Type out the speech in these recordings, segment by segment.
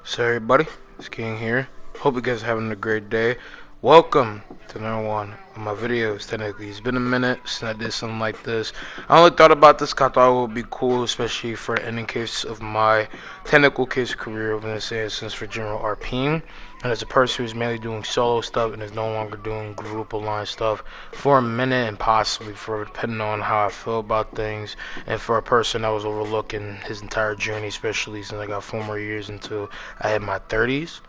So everybody, it's King here. Hope you guys are having a great day. Welcome to another one of my videos. Technically, it's been a minute since I did something like this. I only thought about this because I thought it would be cool, especially for the ending case of my technical case career over this instance for general RPing. And as a person who's mainly doing solo stuff and is no longer doing group aligned stuff for a minute and possibly for depending on how I feel about things, and for a person that was overlooking his entire journey, especially since I got 4 more years until I hit my 30s,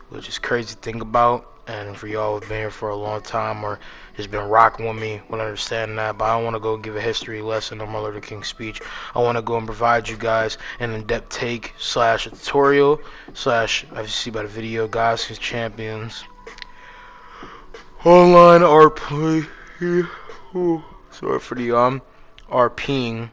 which is crazy to think about. And for y'all who've been here for a long time or just been rocking with me, will understand that. But I don't want to go give a history lesson on my Luther King speech. I want to go and provide you guys an in-depth take slash a tutorial slash, as you see by the video, Godsking Champions online RP. Sorry for the RPing.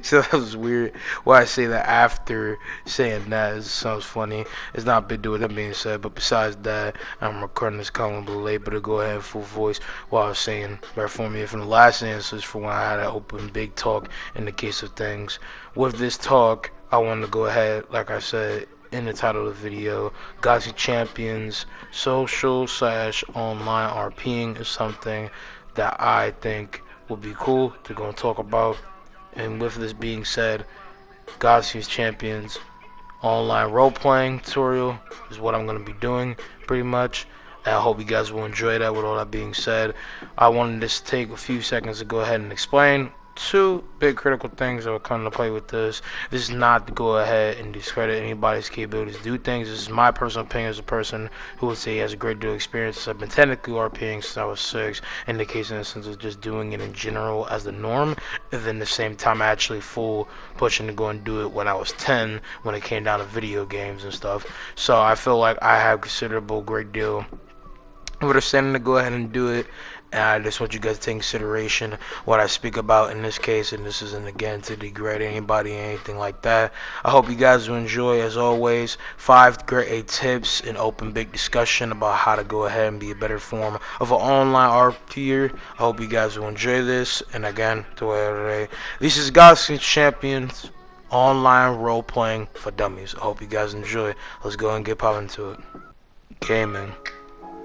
So that was weird. Why I say that after saying that, it sounds funny. It's not a big deal with that being said, but besides that, I'm recording this column a little late, but I'll go ahead full voice while I was saying better for me from the last answers for when I had an open big talk in the case of things. With this talk, I want to go ahead, like I said in the title of the video, Godsking Champions social slash online RPing is something that I think would be cool to go and talk about. And with this being said, Godsking Champions online role-playing tutorial is what I'm going to be doing pretty much. And I hope you guys will enjoy that. With all that being said, I wanted to take a few seconds to go ahead and explain two big critical things that will come into play with this. This is not to go ahead and discredit anybody's capabilities to do things. This is my personal opinion as a person who would say he has a great deal of experience. I've been technically RPing since I was 6, in the case in the sense of just doing it in general as the norm, and then at the same time actually full pushing to go and do it when I was 10 when it came down to video games and stuff. So I feel like I have considerable great deal of understanding to go ahead and do it. And I just want you guys to take consideration what I speak about in this case, and this isn't again to degrade anybody or anything like that. I hope you guys will enjoy, as always, 5 great tips and open big discussion about how to go ahead and be a better form of an online RPer. I hope you guys will enjoy this, and again, today, this is Godsking Champions online role playing for dummies. I hope you guys enjoy. Let's go and get popping into it. Gaming.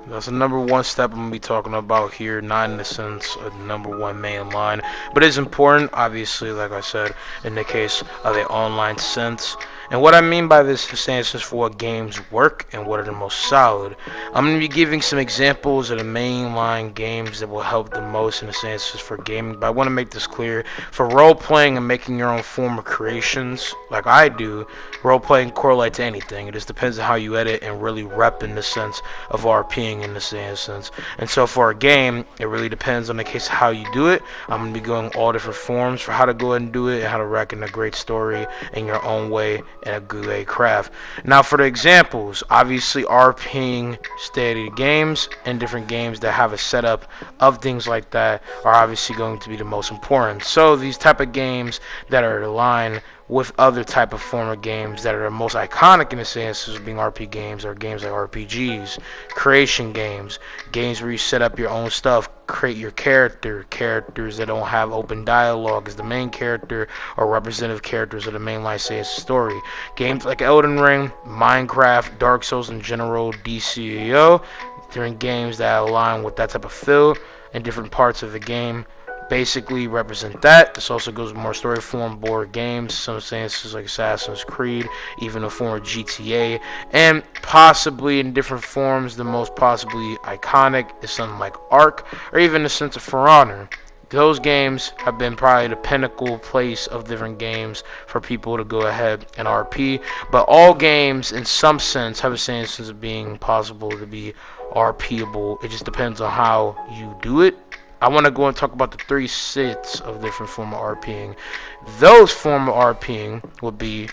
That's the number one step I'm going to be talking about here, not in the sense of the number one main line, but it's important, obviously, like I said, in the case of the online sense. And what I mean by this is saying for what games work and what are the most solid. I'm going to be giving some examples of the mainline games that will help the most in the sense for gaming, but I want to make this clear. For role-playing and making your own form of creations, like I do, role-playing correlates to anything. It just depends on how you edit and really rep in the sense of RPing in this instance. And so for a game, it really depends on the case of how you do it. I'm going to be going all different forms for how to go ahead and do it and how to reckon a great story in your own way and a good way craft. Now for the examples, obviously RPing stated games and different games that have a setup of things like that are obviously going to be the most important. So these type of games that are aligned with other type of former games that are the most iconic in the sense of being RP games are games like RPGs, creation games, games where you set up your own stuff, create your characters that don't have open dialogue as the main character or representative characters of the mainline story. Games like Elden Ring, Minecraft, Dark Souls in general, DCEO, different games that align with that type of feel in different parts of the game basically represent that. This also goes with more story form board games, some senses like Assassin's Creed, even a form of GTA, and possibly in different forms, the most possibly iconic is something like Ark, or even the sense of For Honor. Those games have been probably the pinnacle place of different games for people to go ahead and RP, but all games in some sense have a sense of being possible to be RPable. It just depends on how you do it. I want to go and talk about the 3 sets of different form of RPing. Those form of RPing will be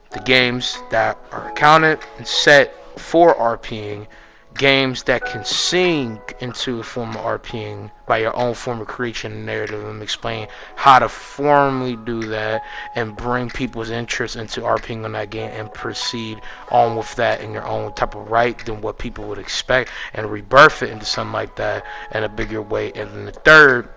the games that are accounted and set for RPing, games that can sink into a form of RPing by your own form of creation and narrative, and explain how to formally do that and bring people's interest into RPing on that game and proceed on with that in your own type of right than what people would expect and rebirth it into something like that in a bigger way. And then the third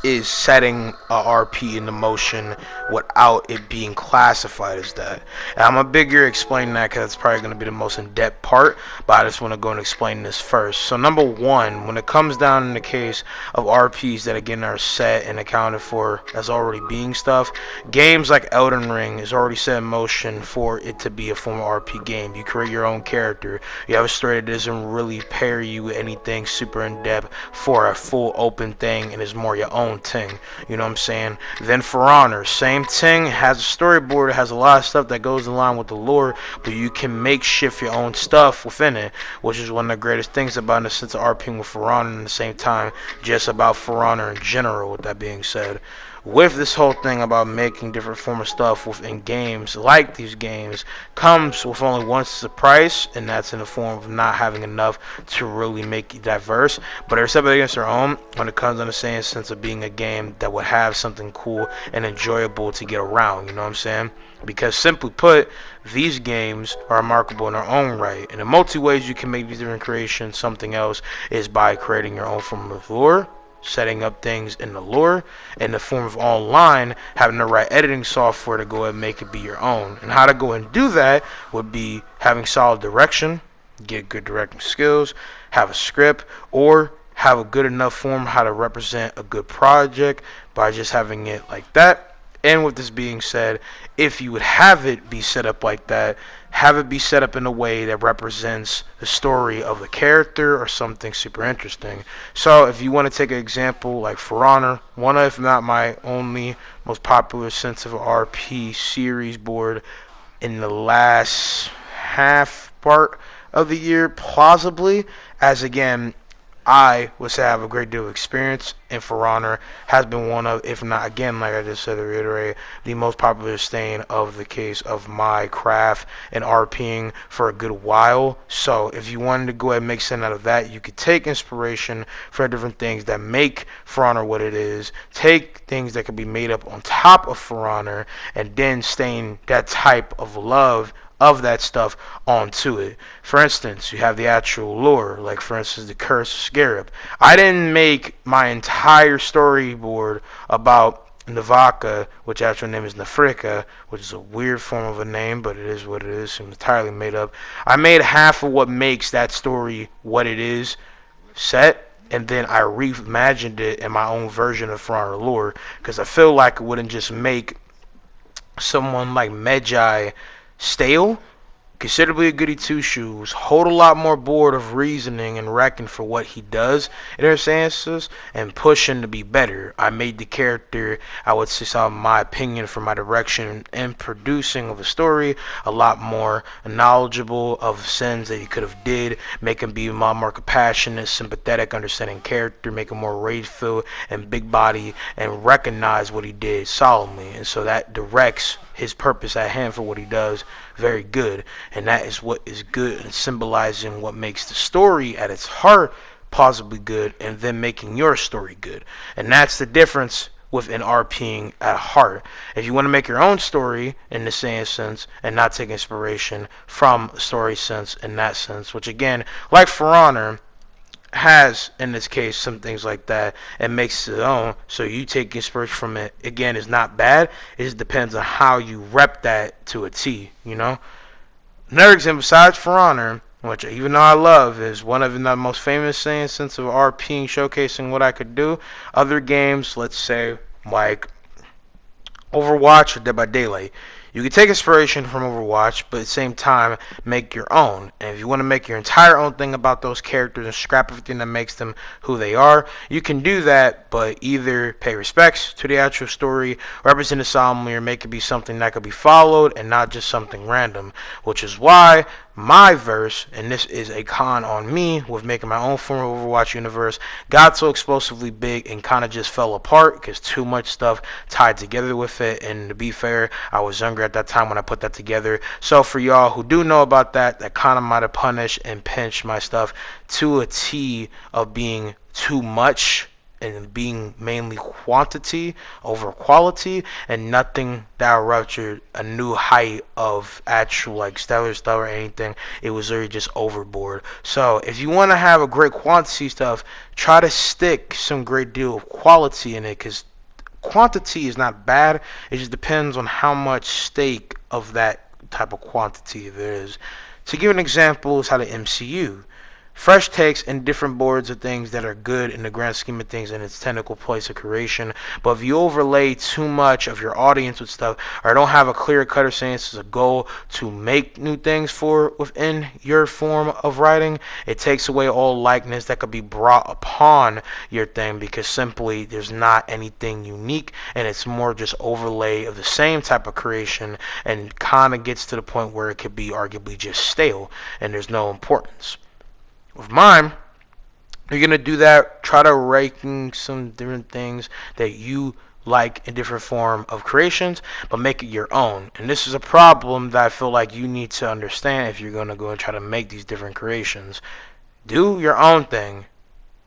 is setting a RP into motion without it being classified as that. And I'm a bigger explain that because it's probably going to be the most in-depth part, but I just want to go and explain this first. So number one, when it comes down in the case of RPs that again are set and accounted for as already being stuff, games like Elden Ring is already set in motion for it to be a form of RP game. You create your own character. You have a story that doesn't really pair you with anything super in-depth for a full open thing and is more your own thing. You know what I'm saying? Then For Honor, same thing, has a storyboard, has a lot of stuff that goes in line with the lore, but you can make shift your own stuff within it, which is one of the greatest things about in the sense of RPing with For Honor, and at the same time, just about For Honor in general, with that being said. With this whole thing about making different form of stuff within games, like these games, comes with only one price, and that's in the form of not having enough to really make it diverse. But they're separate against their own when it comes to the same sense of being a game that would have something cool and enjoyable to get around, you know what I'm saying? Because simply put, these games are remarkable in their own right. And in multi ways you can make these different creations something else is by creating your own form of lore, setting up things in the lore, in the form of online, having the right editing software to go ahead and make it be your own. And how to go and do that would be having solid direction, get good directing skills, have a script, or have a good enough form how to represent a good project by just having it like that. And with this being said, if you would have it be set up like that, have it be set up in a way that represents the story of the character or something super interesting. So if you want to take an example like For Honor, one of, if not my only most popular sense of RP series board in the last half part of the year, plausibly, as again, I was to have a great deal of experience, and For Honor has been one of, if not again, like I just said to reiterate, the most popular stain of the case of my craft and RPing for a good while. So if you wanted to go ahead and make something out of that, you could take inspiration for different things that make For Honor what it is, take things that could be made up on top of For Honor, and then stain that type of love of that stuff onto it. For instance, you have the actual lore, like for instance the Curse of Scarab. I didn't make my entire storyboard about Navaka, which actual name is Nafrika, which is a weird form of a name, but it is what it is. It's entirely made up. I made half of what makes that story what it is set, and then I reimagined it in my own version of For Honor lore, because I feel like it wouldn't just make someone like Medjai stale, considerably a goody two shoes, hold a lot more board of reasoning and reckon for what he does in their senses, and push him to be better. I made the character, I would say, my opinion for my direction and producing of a story, a lot more knowledgeable of sins that he could have did, make him be a lot more compassionate, sympathetic, understanding character, make him more rage-filled and big body, and recognize what he did solemnly. And so that directs his purpose at hand for what he does very good, and that is what is good and symbolizing what makes the story at its heart plausibly good, and then making your story good. And that's the difference within RPing at heart. If you want to make your own story in the same sense and not take inspiration from a story sense in that sense, which again, like For Honor, has in this case some things like that and makes it own, so you take inspiration from it, again, is not bad. It just depends on how you rep that to a T, you know. Another example besides For Honor, which even though I love, is one of the most famous things since of RPing, showcasing what I could do. Other games, let's say like Overwatch or Dead by Daylight, you can take inspiration from Overwatch, but at the same time make your own. And if you want to make your entire own thing about those characters and scrap everything that makes them who they are, you can do that, but either pay respects to the actual story, represent it solemnly, or make it be something that could be followed and not just something random. Which is why my verse, and this is a con on me with making my own form of Overwatch universe, got so explosively big and kind of just fell apart because too much stuff tied together with it. And to be fair, I was younger at that time when I put that together. So for y'all who do know about that, that kind of might have punished and pinched my stuff to a T of being too much and being mainly quantity over quality, and nothing that ruptured a new height of actual like stellar stuff or anything. It was really just overboard. So if you want to have a great quantity stuff, try to stick some great deal of quality in it, because quantity is not bad. It just depends on how much stake of that type of quantity there is. To give an example is how the MCU. Fresh takes and different boards of things that are good in the grand scheme of things in its technical place of creation. But if you overlay too much of your audience with stuff, or don't have a clear cutter saying this is a goal to make new things for within your form of writing, it takes away all likeness that could be brought upon your thing, because simply there's not anything unique, and it's more just overlay of the same type of creation, and kind of gets to the point where it could be arguably just stale and there's no importance. With mine, you're gonna do that. Try to ranking some different things that you like in different form of creations, but make it your own. And this is a problem that I feel like you need to understand if you're gonna go and try to make these different creations. Do your own thing.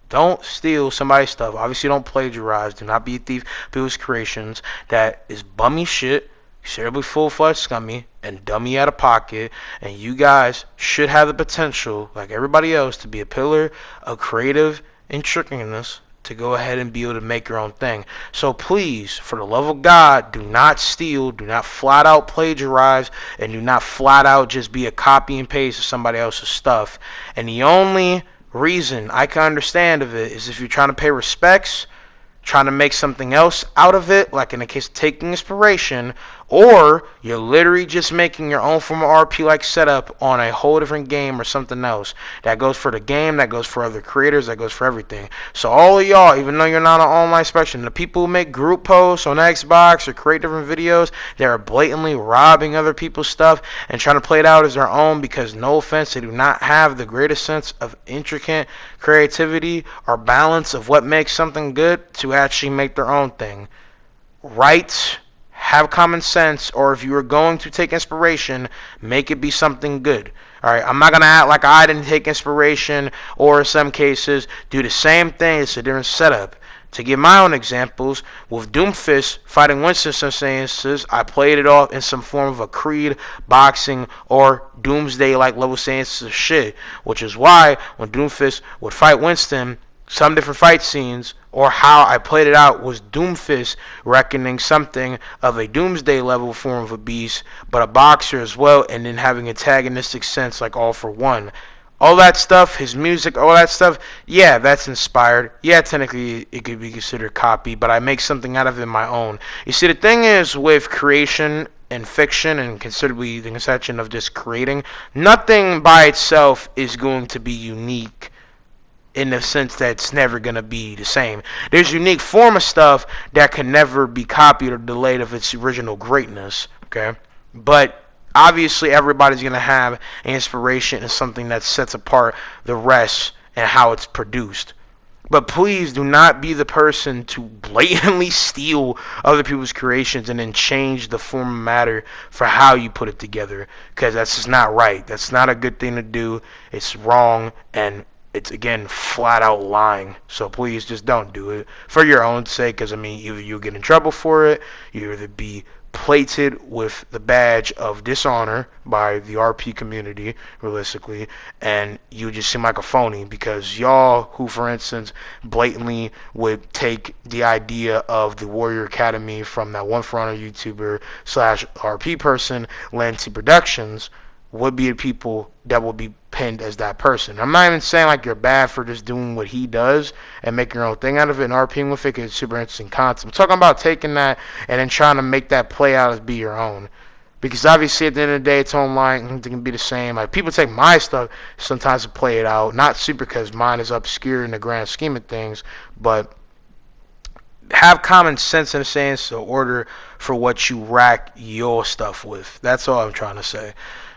Don't steal somebody's stuff. Obviously, don't plagiarize. Do not be a thief of people's creations. That is bummy shit, terribly full-fledged scummy, and dummy out of pocket. And you guys should have the potential, like everybody else, to be a pillar of creative intricatedness to go ahead and be able to make your own thing. So please, for the love of God, do not steal, do not flat out plagiarize, and do not flat out just be a copy and paste of somebody else's stuff. And the only reason I can understand of it is if you're trying to pay respects, trying to make something else out of it, like in the case of taking inspiration, or you're literally just making your own form of RP like setup on a whole different game or something else. That goes for the game, that goes for other creators, that goes for everything. So all of y'all, even though you're not on online inspection, the people who make group posts on Xbox or create different videos, they are blatantly robbing other people's stuff and trying to play it out as their own, because no offense, they do not have the greatest sense of intricate creativity or balance of what makes something good to actually make their own thing. Write, have common sense, or if you are going to take inspiration, make it be something good. Alright, I'm not going to act like I didn't take inspiration, or in some cases, do the same thing. It's a different setup. To give my own examples, with Doomfist fighting Winston in some instances, I played it off in some form of a Creed, boxing, or Doomsday-like level instances of shit. Which is why, when Doomfist would fight Winston, some different fight scenes, or how I played it out, was Doomfist reckoning something of a Doomsday level form of a beast, but a boxer as well, and then having antagonistic sense like All For One. All that stuff, his music, all that stuff, yeah, that's inspired. Yeah, technically it could be considered copy, but I make something out of it my own. You see, the thing is with creation and fiction, and considerably the conception of just creating, nothing by itself is going to be unique in the sense that it's never going to be the same. There's unique form of stuff that can never be copied or delayed of its original greatness, okay? But obviously everybody's going to have an inspiration and something that sets apart the rest and how it's produced. But please do not be the person to blatantly steal other people's creations and then change the form of matter for how you put it together, because that's just not right. That's not a good thing to do. It's wrong, and it's, again, flat out lying. So please just don't do it for your own sake, because I mean, either you'll get in trouble for it, you either be plated with the badge of dishonor by the RP community, realistically, and you just seem like a phony, because y'all who, for instance, blatantly would take the idea of the Warrior Academy from that one For Honor YouTuber slash RP person, Lancy Productions, would be the people that will be pinned as that person. I'm not even saying like you're bad for just doing what he does and making your own thing out of it and RPing with it, 'cause it's super interesting concept. I'm talking about taking that and then trying to make that play out as be your own. Because obviously at the end of the day, it's online, it can be the same. Like, people take my stuff sometimes to play it out, not super because mine is obscure in the grand scheme of things, but have common sense in a sense, so order for what you rack your stuff with. That's all I'm trying to say.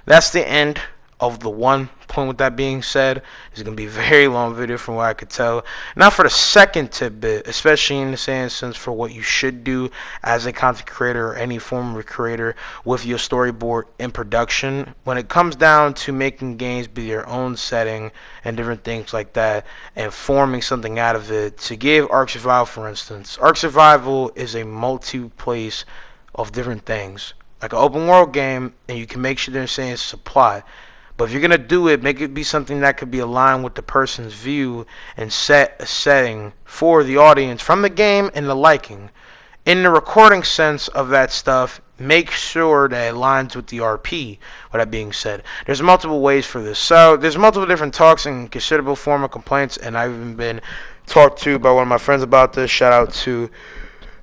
That's the end of the one point with that being said. It's going to be a very long video from what I could tell. Now for the second tidbit, especially in the instance for what you should do as a content creator or any form of creator with your storyboard in production. When it comes down to making games be your own setting and different things like that and forming something out of it, to give Ark Survival for instance, Ark Survival is a multi-place of different things. Like an open world game, and you can make sure they're saying supply. But if you're gonna do it, make it be something that could be aligned with the person's view and set a setting for the audience from the game and the liking. In the recording sense of that stuff, make sure that it aligns with the RP. With that being said, there's multiple ways for this. So there's multiple different talks and considerable form of complaints, and I've even been talked to by one of my friends about this. Shout out to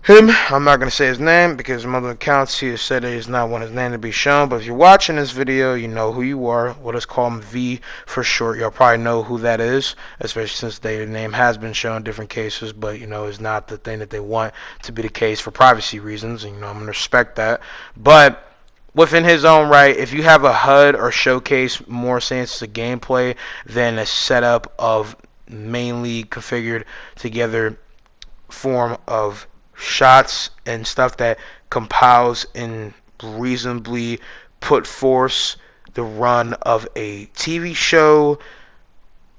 him. I'm not going to say his name because in other accounts he has said he does not want his name to be shown. But if you're watching this video, you know who you are. We'll just call him V for short. You'll probably know who that is, especially since their name has been shown in different cases. But, you know, it's not the thing that they want to be the case for privacy reasons. And, you know, I'm going to respect that. But within his own right, if you have a HUD or showcase more sense to gameplay than a setup of mainly configured together form of shots and stuff that compiles and reasonably put forth the run of a TV show,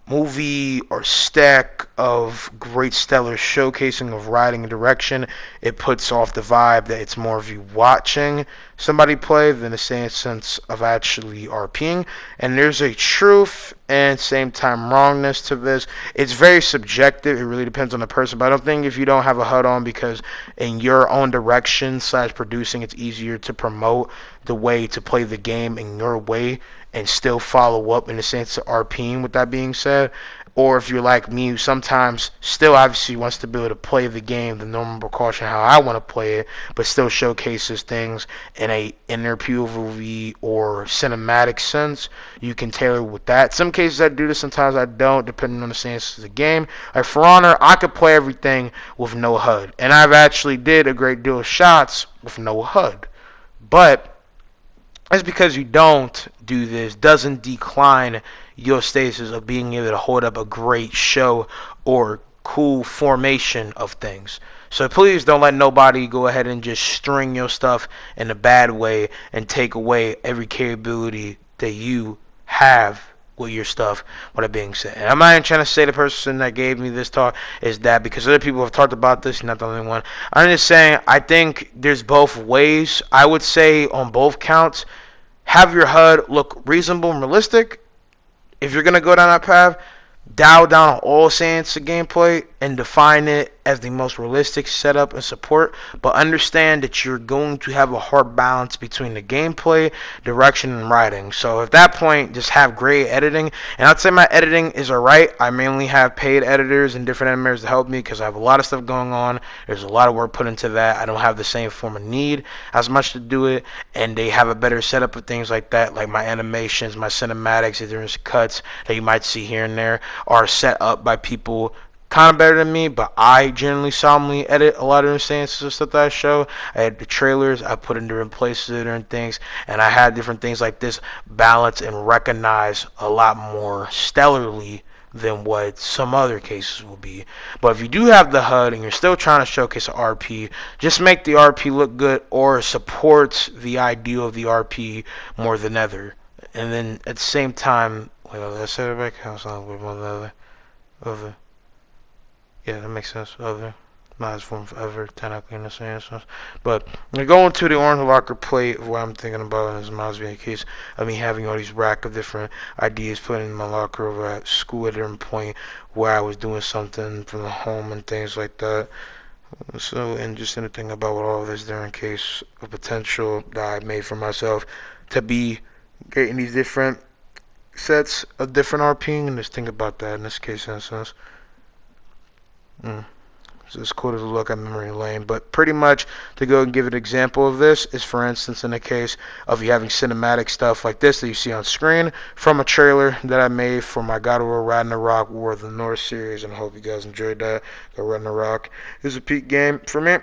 movie, or stack of great stellar showcasing of writing and direction, it puts off the vibe that it's more of you watching somebody play than the same sense of actually RPing. And there's a truth and same time wrongness to this. It's very subjective. It really depends on the person. But I don't think if you don't have a HUD on because in your own direction / producing, it's easier to promote the way to play the game in your way and still follow up in the sense of RPing. With that being said, or if you're like me, who sometimes still obviously wants to be able to play the game the normal precaution how I want to play it, but still showcases things in a inner POV or cinematic sense, you can tailor with that. Some cases I do this, sometimes I don't, depending on the stance of the game. Like For Honor, I could play everything with no HUD, and I've actually did a great deal of shots with no HUD. But that's because you don't do this doesn't decline your status of being able to hold up a great show or cool formation of things. So please don't let nobody go ahead and just string your stuff in a bad way and take away every capability that you have with your stuff. With that being said, and I'm not even trying to say the person that gave me this talk is that, because other people have talked about this, not the only one. I'm just saying I think there's both ways. I would say on both counts, have your HUD look reasonable and realistic. If you're going to go down that path, dial down on all sense of gameplay and define it as the most realistic setup and support, but understand that you're going to have a hard balance between the gameplay, direction, and writing. So at that point, just have great editing. And I'd say my editing is alright. I mainly have paid editors and different animators to help me because I have a lot of stuff going on. There's a lot of work put into that. I don't have the same form of need as much to do it, and they have a better setup of things like that, like my animations, my cinematics, the different cuts that you might see here and there are set up by people kind of better than me, but I generally solemnly edit a lot of instances of stuff that I show. I had the trailers, I put in different places and different things, and I had different things like this balance and recognize a lot more stellarly than what some other cases will be. But if you do have the HUD and you're still trying to showcase an RP, just make the RP look good or support the ideal of the RP more than ever. And then at the same time, wait, did I say it back? How's that with one other? Yeah, that makes sense. Other, not as form of ever, technically in the same sense. But going to the orange locker plate of what I'm thinking about, and this reminds me in case of me having all these rack of different ideas put in my locker over at school at a different point where I was doing something from the home and things like that. So, and just anything about what all of this there in case of potential that I made for myself to be getting these different sets of different RPing, and just think about that in this case in a sense. So it's cool to look at memory lane, but pretty much to go and give an example of this is, for instance, in the case of you having cinematic stuff like this that you see on screen from a trailer that I made for my God of War Ragnarok War of the North series, and I hope you guys enjoyed that. Ragnarok is a peak game for me.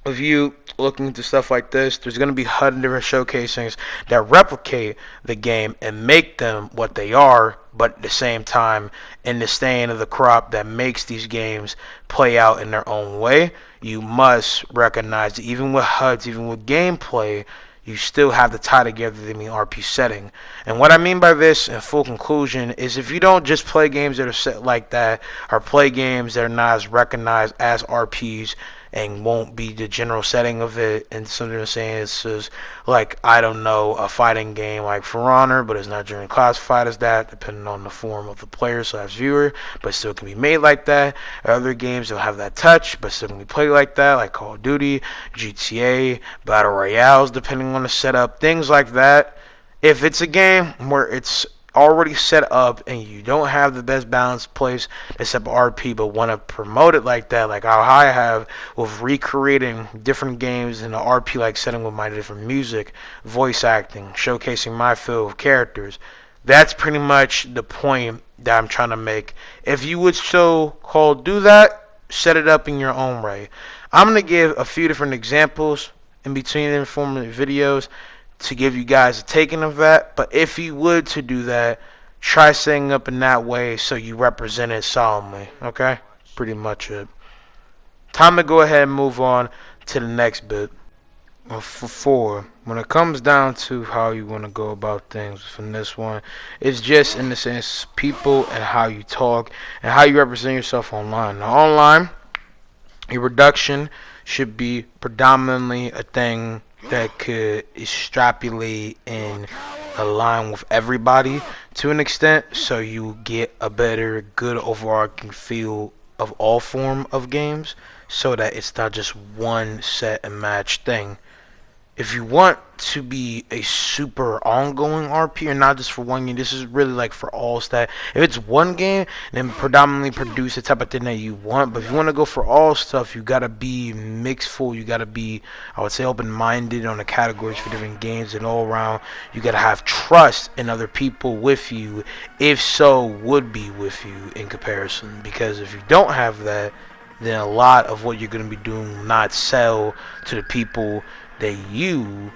If you looking into stuff like this, there's going to be 100 different showcasings that replicate the game and make them what they are, but at the same time, in the staying of the crop that makes these games play out in their own way, you must recognize that even with HUDs, even with gameplay, you still have to tie together the RP setting. And what I mean by this, in full conclusion, is if you don't just play games that are set like that, or play games that are not as recognized as RPs, and won't be the general setting of it, and something I'm saying is just like, I don't know, a fighting game like For Honor, but it's not generally classified as that, depending on the form of the player slash viewer, but still can be made like that. Other games don't have that touch, but still can be played like that, like Call of Duty, GTA, Battle Royales, depending on the setup, things like that. If it's a game where it's already set up and you don't have the best balanced place except RP, but want to promote it like that, like how I have with recreating different games in the RP like setting with my different music, voice acting, showcasing my field of characters. That's pretty much the point that I'm trying to make. If you would so called do that, set it up in your own way. I'm gonna give a few different examples in between the informative videos to give you guys a taking of that. But if you would to do that, try setting up in that way so you represent it solemnly. Okay? Pretty much it. Time to go ahead and move on to the next bit. For four, when it comes down to how you want to go about things from this one, it's just in the sense people and how you talk and how you represent yourself online. Now, online, your reduction should be predominantly a thing that could extrapolate and align with everybody to an extent, so you get a better, good overarching feel of all form of games, so that it's not just one set and match thing. If you want to be a super ongoing RP, or not just for one game, this is really like for all stuff. If it's one game, then predominantly produce the type of thing that you want. But if you want to go for all stuff, you gotta be mixed full. You gotta be, I would say, open-minded on the categories for different games, and all around, you gotta have trust in other people with you, if so would be with you in comparison. Because if you don't have that, then a lot of what you're gonna be doing will not sell to the people that you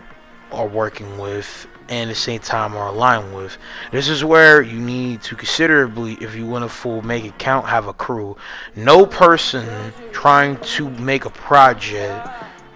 are working with and at the same time are aligned with. This is where you need to considerably, if you want to full make it count, have a crew. No person trying to make a project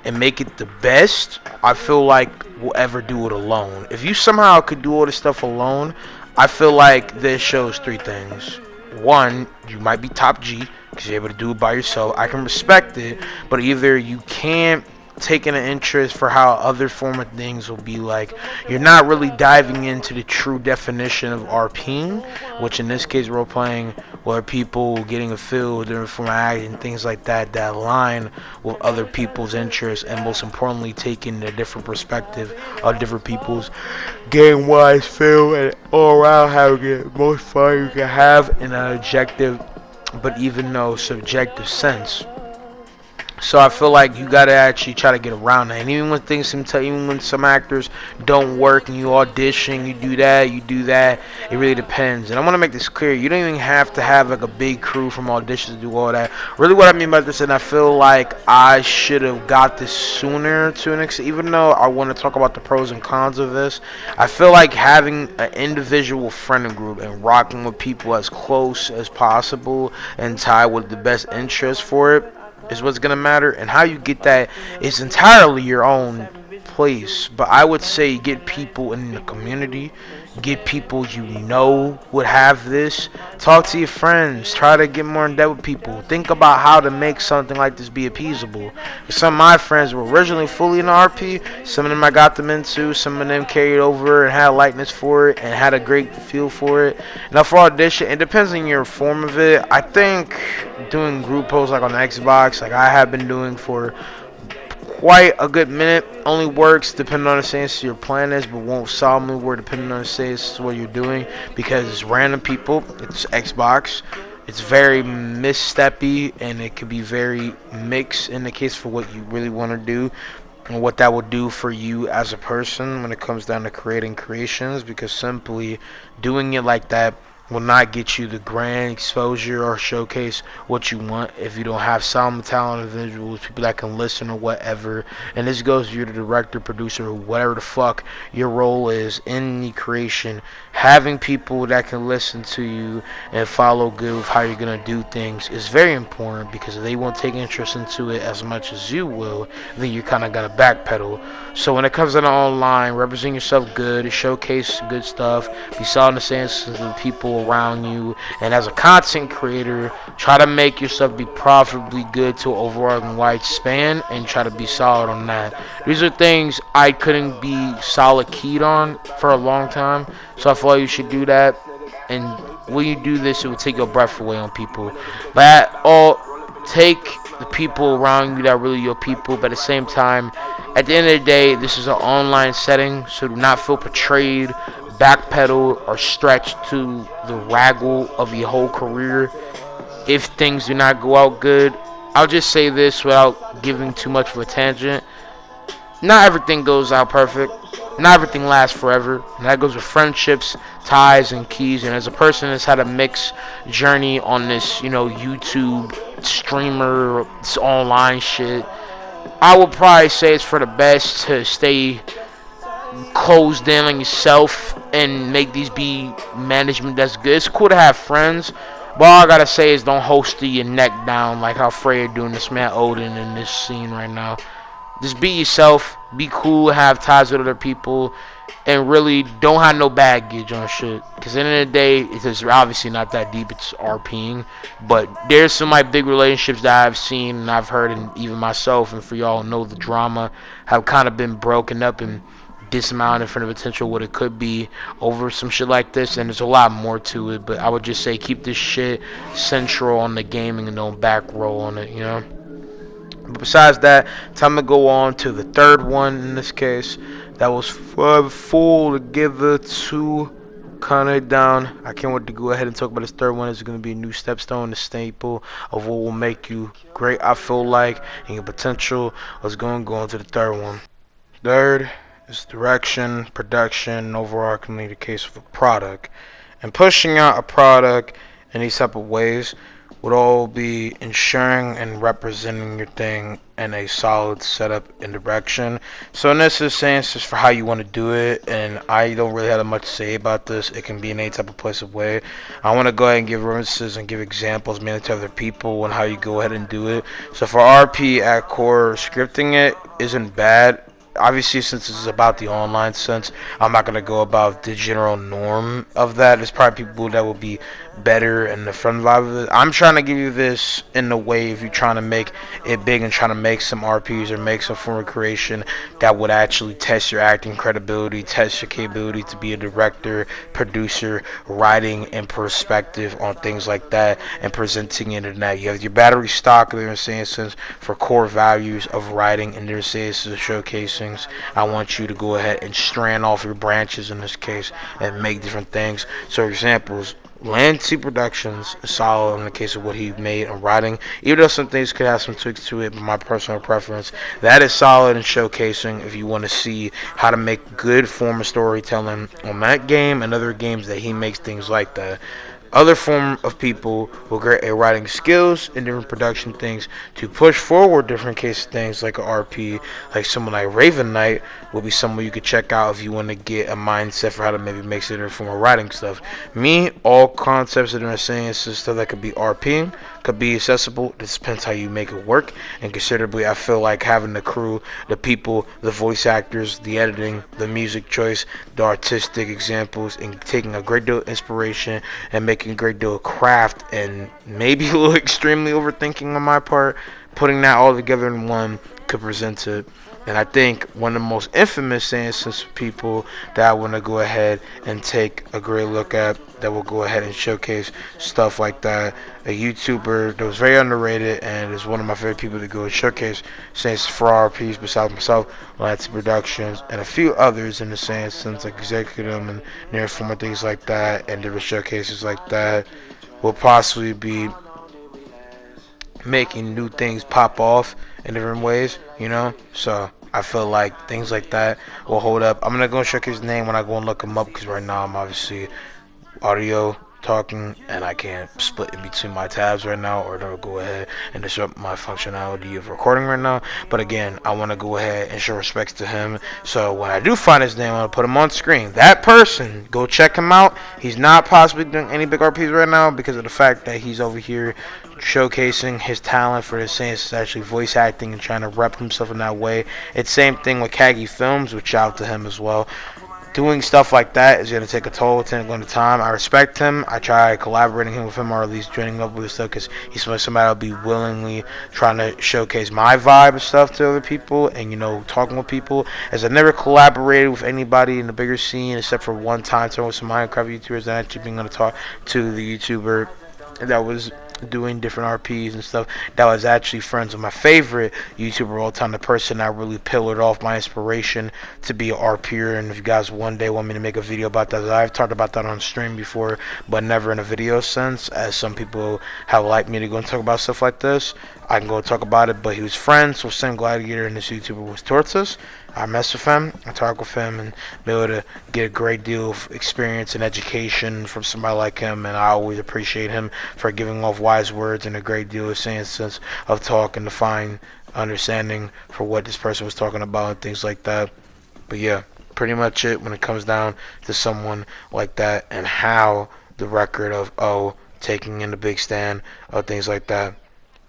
and make it the best, I feel like, will ever do it alone. If you somehow could do all this stuff alone, I feel like this shows three things. One, you might be top G because you're able to do it by yourself. I can respect it, but either you can't taking an interest for how other form of things will be like. You're not really diving into the true definition of RPing, which in this case role playing, where people getting a feel, different form of acting, things like that, that align with other people's interests, and most importantly, taking the different perspective of different people's game-wise feel and all around how you get most fun you can have in an objective, but even though subjective sense. So I feel like you gotta actually try to get around that. And even when things even when some actors don't work and you audition, you do that, it really depends. And I want to make this clear: you don't even have to have like a big crew from auditions to do all that. Really, what I mean by this, and I feel like I should have got this sooner to an extent. Even though I want to talk about the pros and cons of this, I feel like having an individual friend group and rocking with people as close as possible and tied with the best interest for it is what's gonna matter, and how you get that is entirely your own place. But I would say get people in the community, get people you know would have this. Talk to your friends, try to get more in depth with people. Think about how to make something like this be appeasable. Some of my friends were originally fully in RP. Some of them I got them into. Some of them carried over and had a likeness for it and had a great feel for it. Now for audition, it depends on your form of it. I think doing group posts like on Xbox, like I have been doing for quite a good minute, only works depending on the stance your plan is, but won't solemnly work depending on the stance what you're doing, because it's random people, it's Xbox, it's very missteppy, and it could be very mixed in the case for what you really want to do and what that will do for you as a person when it comes down to creating creations, because simply doing it like that will not get you the grand exposure or showcase what you want if you don't have some talented individuals, people that can listen or whatever. And this goes to you, the director, producer, whatever the fuck your role is in the creation. Having people that can listen to you and follow good with how you're gonna do things is very important, because if they won't take interest into it as much as you will, then you kind of gotta backpedal. So when it comes to the online, represent yourself good, showcase good stuff, be solid in the sense of the people around you, and as a content creator, try to make yourself be profitably good to an overall wide span, and try to be solid on that. These are things I couldn't be solid keyed on for a long time, so I feel like you should do that. And when you do this, it will take your breath away on people. But at all, take the people around you that are really your people. But at the same time, at the end of the day, this is an online setting, so do not feel betrayed, backpedal, or stretched to the raggle of your whole career if things do not go out good. I'll just say this without giving too much of a tangent. Not everything goes out perfect. Not everything lasts forever. And that goes with friendships, ties, and keys. And as a person that's had a mixed journey on this, YouTube streamer, this online shit, I would probably say it's for the best to stay closed in on yourself and make these be management that's good. It's cool to have friends, but all I gotta say is don't holster your neck down like how Freya doing this man Odin in this scene right now. Just be yourself, be cool, have ties with other people, and really don't have no baggage on shit. Because at the end of the day, it's obviously not that deep, it's RPing. But there's some like big relationships that I've seen and I've heard, and even myself, and for y'all know the drama, have kind of been broken up and dismounted from the potential what it could be over some shit like this. And there's a lot more to it, but I would just say keep this shit central on the gaming and don't back roll on it. But besides that, time to go on to the third one in this case. That was full together to kind of down. I can't wait to go ahead and talk about this third one. It's going to be a new stepstone, the staple of what will make you great, I feel like, and your potential. Let's go and go on to the third one. Third is direction, production, and overall communication of a product. And pushing out a product in these type of ways would all be ensuring and representing your thing in a solid setup and direction. So in this sense, just for how you want to do it, and I don't really have much to say about this. It can be in any type of place of way. I want to go ahead and give references and give examples mainly to other people and how you go ahead and do it. So for RP at core, scripting it isn't bad. Obviously, since this is about the online sense, I'm not going to go about the general norm of that. There's probably people that will be better in the front vibe of it. I'm trying to give you this in the way if you're trying to make it big and trying to make some RPs or make some form of creation that would actually test your acting credibility, test your capability to be a director, producer, writing, and perspective on things like that, and presenting it in that. You have your battery stock, in a sense, for core values of writing, and there's sense of showcasing. I want you to go ahead and strand off your branches in this case and make different things. So examples, Lancy Productions is solid in the case of what he made in writing, even though some things could have some tweaks to it, but my personal preference, that is solid in showcasing if you want to see how to make good form of storytelling on that game and other games that he makes things like that. Other form of people will get a writing skills and different production things to push forward different case things like a RP, like someone like Raven Knight will be someone you could check out if you want to get a mindset for how to maybe make certain form of writing stuff. Me, all concepts that are saying is stuff that could be RPing, could be accessible. It depends how you make it work, and considerably I feel like having the crew, the people, the voice actors, the editing, the music choice, the artistic examples, and taking a great deal of inspiration and making a great deal of craft, and maybe a little extremely overthinking on my part, putting that all together in one could present it. And I think one of the most infamous instances of people that I want to go ahead and take a great look at, that will go ahead and showcase stuff like that. A YouTuber that was very underrated and is one of my favorite people to go and showcase since for RPs besides myself, Lancy Productions, and a few others in the same sense, like Executive and near former things like that, and different showcases like that will possibly be making new things pop off in different ways. So I feel like things like that will hold up. I'm gonna go and check his name when I go and look him up, because right now I'm obviously audio talking and I can't split in between my tabs right now, or it'll go ahead and disrupt my functionality of recording right now. But again, I want to go ahead and show respects to him. So when I do find his name, I'll put him on screen. That person, go check him out. He's not possibly doing any big RPs right now because of the fact that he's over here showcasing his talent for his saying is actually voice acting and trying to rep himself in that way. It's same thing with Kagi Films, which shout out to him as well. Doing stuff like that is going to take a toll. It's going to time. I respect him. I try collaborating with him, or at least joining up with his stuff, because he's somebody that'll be willingly trying to showcase my vibe and stuff to other people, and talking with people. As I never collaborated with anybody in the bigger scene except for one time, talking with some Minecraft YouTubers, and actually being going to talk to the YouTuber that was doing different RPs and stuff that was actually friends with my favorite YouTuber all time, the person that really pillared off my inspiration to be an RPer. And if you guys one day want me to make a video about that, I've talked about that on stream before, but never in a video sense, as some people have liked me to go and talk about stuff like this. I can go talk about it, but he was friends with Sim Gladiator, and this YouTuber was Tortus. I mess with him, I talk with him, and be able to get a great deal of experience and education from somebody like him. And I always appreciate him for giving off wise words and a great deal of sense of talk and to find understanding for what this person was talking about and things like that. But yeah, pretty much it when it comes down to someone like that, and how the record of taking in the big stand of things like that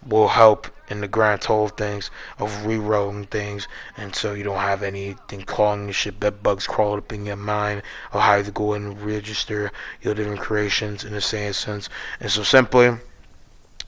will help in the grand total of things, of re-rolling things, and so you don't have anything clawing your shit, bed bugs crawling up in your mind of how to go and register your different creations in the same sense. And so simply,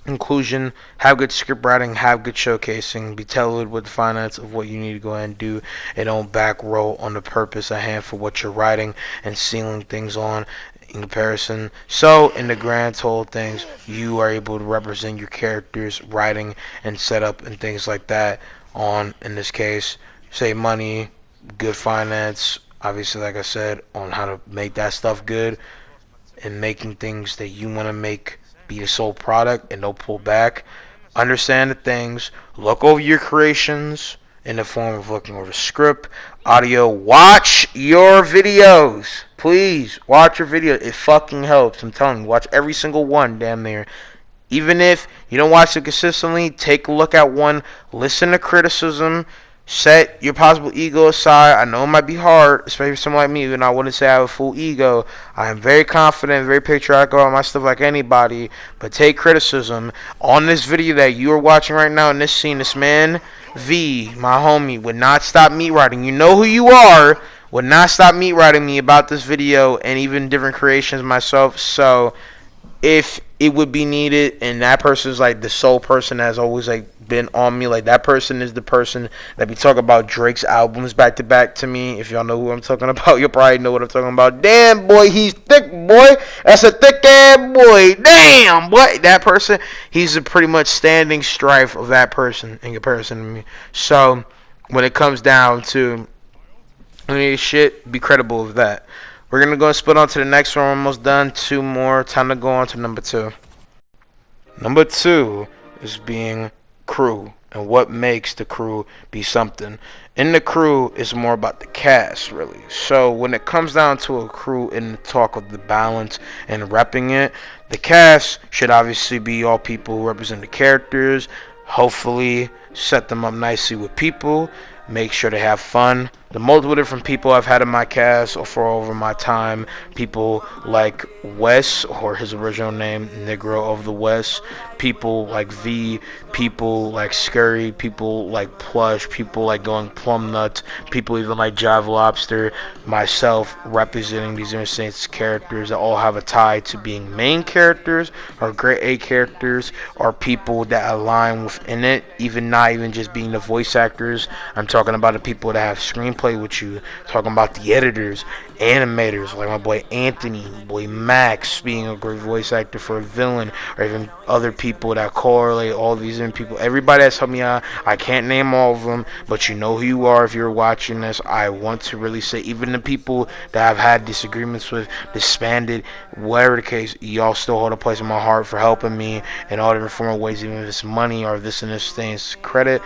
inclusion, have good script writing, have good showcasing, be tailored with the finance of what you need to go ahead and do, and don't back roll on the purpose at hand for what you're writing and sealing things on in comparison. So in the grand total of things, you are able to represent your characters, writing and setup and things like that on, in this case, save money, good finance, obviously like I said, on how to make that stuff good, and making things that you want to make be the sole product and don't pull back. Understand the things, look over your creations in the form of looking over the script, audio, watch your videos. Please, watch your video. It fucking helps. I'm telling you, watch every single one, damn near. Even if you don't watch it consistently, take a look at one, listen to criticism, set your possible ego aside. I know it might be hard, especially for someone like me, and I wouldn't say I have a full ego. I am very confident, very patriotic about my stuff like anybody, but take criticism. On this video that you are watching right now, in this scene, this man, V, my homie, would not stop meat writing. You know who you are. Would not stop meat writing me about this video and even different creations myself. So if it would be needed, and that person's like the sole person that has always like been on me, like that person is the person that be talking about Drake's albums back to back to me. If y'all know who I'm talking about, you'll probably know what I'm talking about. Damn boy, he's thick, boy. That's a thick ass boy. Damn boy, that person, he's a pretty much standing strife of that person in comparison to me. So when it comes down to any shit, be credible of that. We're going to go and split on to the next one. We're almost done. 2 more. Time to go on to number 2. Number 2 is being crew, and what makes the crew be something. In the crew is more about the cast, really. So when it comes down to a crew in the talk of the balance and repping it, the cast should obviously be all people who represent the characters. Hopefully set them up nicely with people. Make sure to have fun. The multiple different people I've had in my cast or for over my time, people like Wes, or his original name, Negro of the West, people like V, people like Scurry, people like Plush, people like Going Plum Nuts, people even like Jive Lobster, myself representing these innocent characters that all have a tie to being main characters or grade A characters, or people that align within it, even not even just being the voice actors. I'm talking about the people that have screenplay with you, talking about the editors, animators like my boy Anthony, my boy Max being a great voice actor for a villain, or even other people that correlate all these different people. Everybody that's helped me out, I can't name all of them, but you know who you are if you're watching this. I want to really say, even the people that I've had disagreements with, disbanded, whatever the case, y'all still hold a place in my heart for helping me in all different form of ways, even if it's money or this and this thing's credit.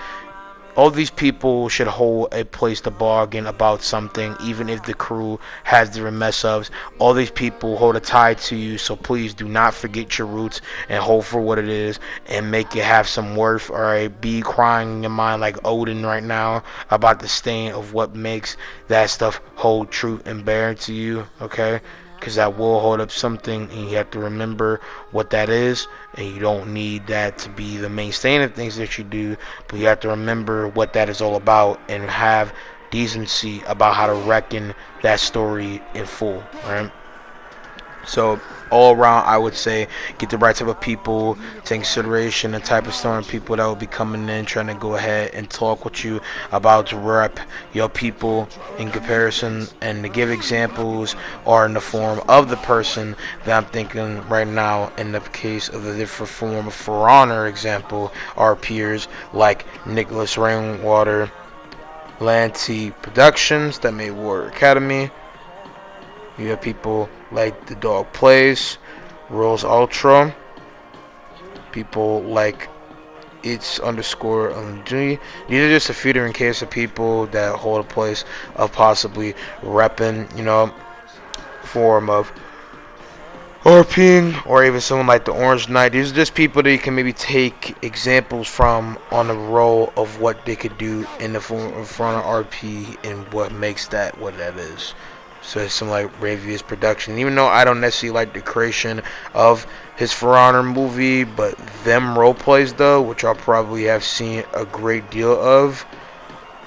all these people should hold a place to bargain about something, even if the crew has different mess ups. All these people hold a tie to you, so please do not forget your roots and hold for what it is and make it have some worth. Alright, be crying in your mind like Odin right now about the stain of what makes that stuff hold truth and bear to you, okay? Because that will hold up something, and you have to remember what that is, and you don't need that to be the main stain of things that you do, but you have to remember what that is all about and have decency about how to reckon that story in full, right? So all around, I would say get the right type of people, take consideration the type of storm people that will be coming in, trying to go ahead and talk with you about to rep your people in comparison, and to give examples are in the form of the person that I'm thinking right now. In the case of the different form of For Honor example, our peers like Nicholas Rainwater, Lanty Productions that made War Academy. You have people like The Dog Plays, Rolls Ultra, people like It's underscore G. These are just a few different cases of people that hold a place of possibly repping, form of RPing, or even someone like the Orange Knight. These are just people that you can maybe take examples from on the role of what they could do in the form of front of RP and what makes that what that is. So it's some like Ravius production. Even though I don't necessarily like the creation of his For Honor movie, but them role plays though, which I'll probably have seen a great deal of,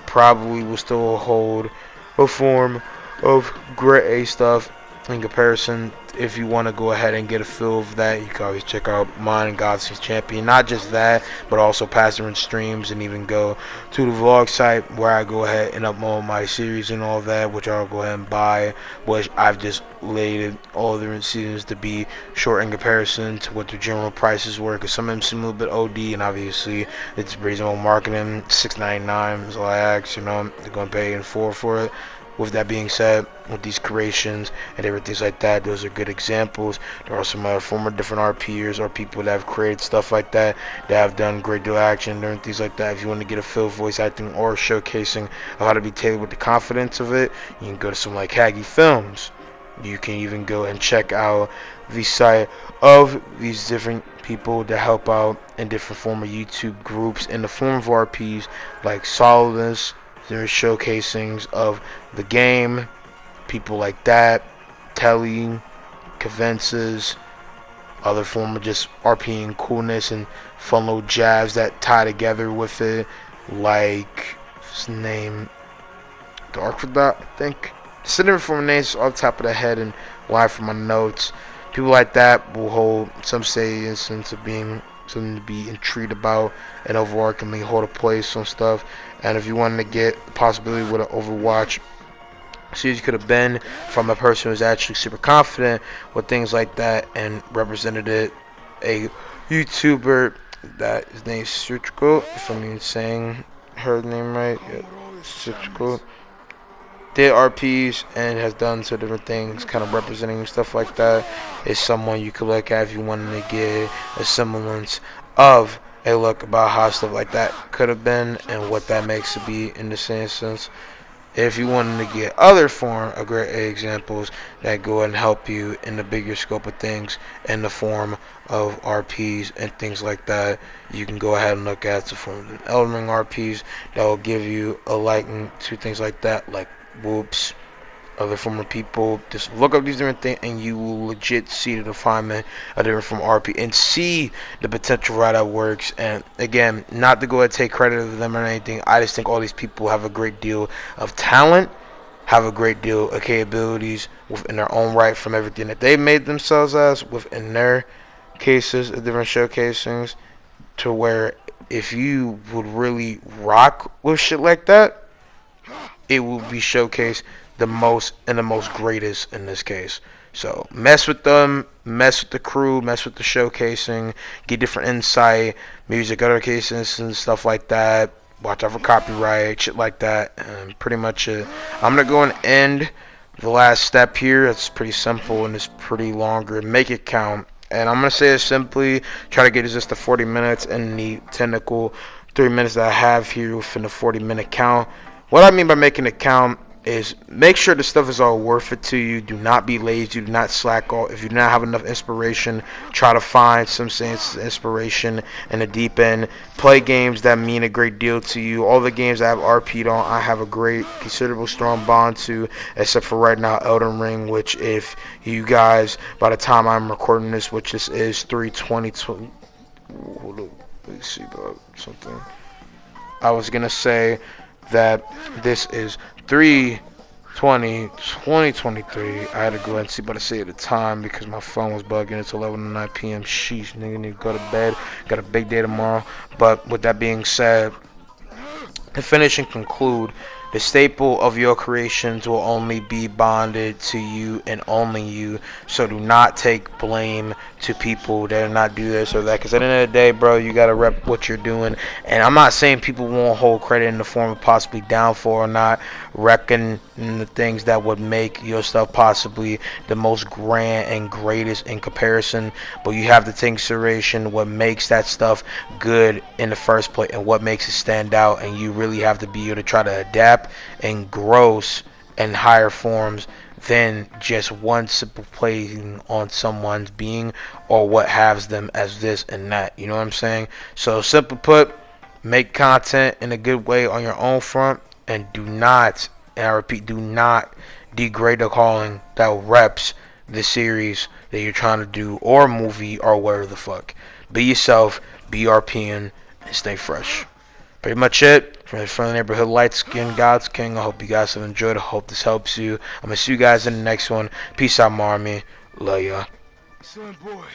probably will still hold a form of grade A stuff in comparison. If you want to go ahead and get a feel of that, you can always check out mine and Godsking's Champion. Not just that, but also past different streams, and even go to the vlog site where I go ahead and upload my series and all that, which I'll go ahead and buy, which I've just laid all the different seasons to be short in comparison to what the general prices were, because some of them seem a little bit OD, and obviously it's reasonable marketing. $6.99 is all I ask, they're going to pay in full for it. With that being said, with these creations and everything like that, those are good examples. There are some other former different RPers or people that have created stuff like that have done great deal of action and things like that. If you want to get a feel of voice acting or showcasing of how to be tailored with the confidence of it, you can go to some like Haggy Films. You can even go and check out the site of these different people that help out in different form of YouTube groups in the form of RPs like Solidus. There's showcasings of the game, people like that, Telly, Cavences, other form of just RPing coolness and fun little jabs that tie together with it, like his name, the Archdot, I think. Just different form of names off the top of the head and live from my notes. People like that will hold some say sense of being something to be intrigued about, and overall can hold a place on stuff. And if you wanted to get the possibility with an Overwatch series, could have been from a person who's actually super confident with things like that and represented it, a YouTuber that his name is Sutriko, if I'm even saying her name right, yeah, Sutriko, did RPs and has done some different things, kind of representing stuff like that, is someone you could look at if you wanted to get a semblance of a look about how stuff like that could have been and what that makes to be in the same sense. If you wanted to get other form of great examples that go and help you in the bigger scope of things in the form of RPs and things like that, you can go ahead and look at the form of Elden Ring RPs that will give you a liking to things like that, like Whoops, other former people. Just look up these different things and you will legit see the refinement of different from RP and see the potential how that works. And again, not to go and take credit of them or anything, I just think all these people have a great deal of talent, have a great deal of capabilities within their own right from everything that they made themselves as within their cases of different showcasings, to where if you would really rock with shit like that, it will be showcased the most and the most greatest in this case. So mess with them, mess with the crew, mess with the showcasing, get different insight, music, other cases and stuff like that. Watch out for copyright, shit like that, and pretty much it. I'm gonna go and end the last step here. It's pretty simple and it's pretty longer. Make it count. And I'm gonna say it simply. Try to get it just to 40 minutes in the technical 3 minutes that I have here within the 40-minute count. What I mean by making a count is make sure the stuff is all worth it to you. Do not be lazy. Do not slack off. If you do not have enough inspiration, try to find some sense of inspiration in the deep end. Play games that mean a great deal to you. All the games I have RP'd on, I have a great, considerable, strong bond to, except for right now, Elden Ring, which if you guys, by the time I'm recording this, which this is 3/20, hold up, let's see about something. I was gonna say that this is 3/20/2023. I had to go ahead and see what I say at the time because my phone was bugging. It's 11:09 p.m. Sheesh, nigga, need to go to bed. Got a big day tomorrow. But with that being said, to finish and conclude, the staple of your creations will only be bonded to you and only you. So do not take blame to people that do not do this or that. Because at the end of the day, bro, you got to rep what you're doing. And I'm not saying people won't hold credit in the form of possibly downfall or not reckon the things that would make your stuff possibly the most grand and greatest in comparison. But you have to take consideration what makes that stuff good in the first place and what makes it stand out. And you really have to be able to try to adapt and gross and higher forms than just one simple playing on someone's being or what has them as this and that. You know what I'm saying? So simple put, make content in a good way on your own front and do not, and I repeat, do not degrade the calling that reps the series that you're trying to do or movie or whatever the fuck. Be yourself, be RPing, and stay fresh. Pretty much it. From the friendly neighborhood light skin Godsking. I hope you guys have enjoyed. I hope this helps you. I'm gonna see you guys in the next one. Peace out, my army. Love ya. Son boy.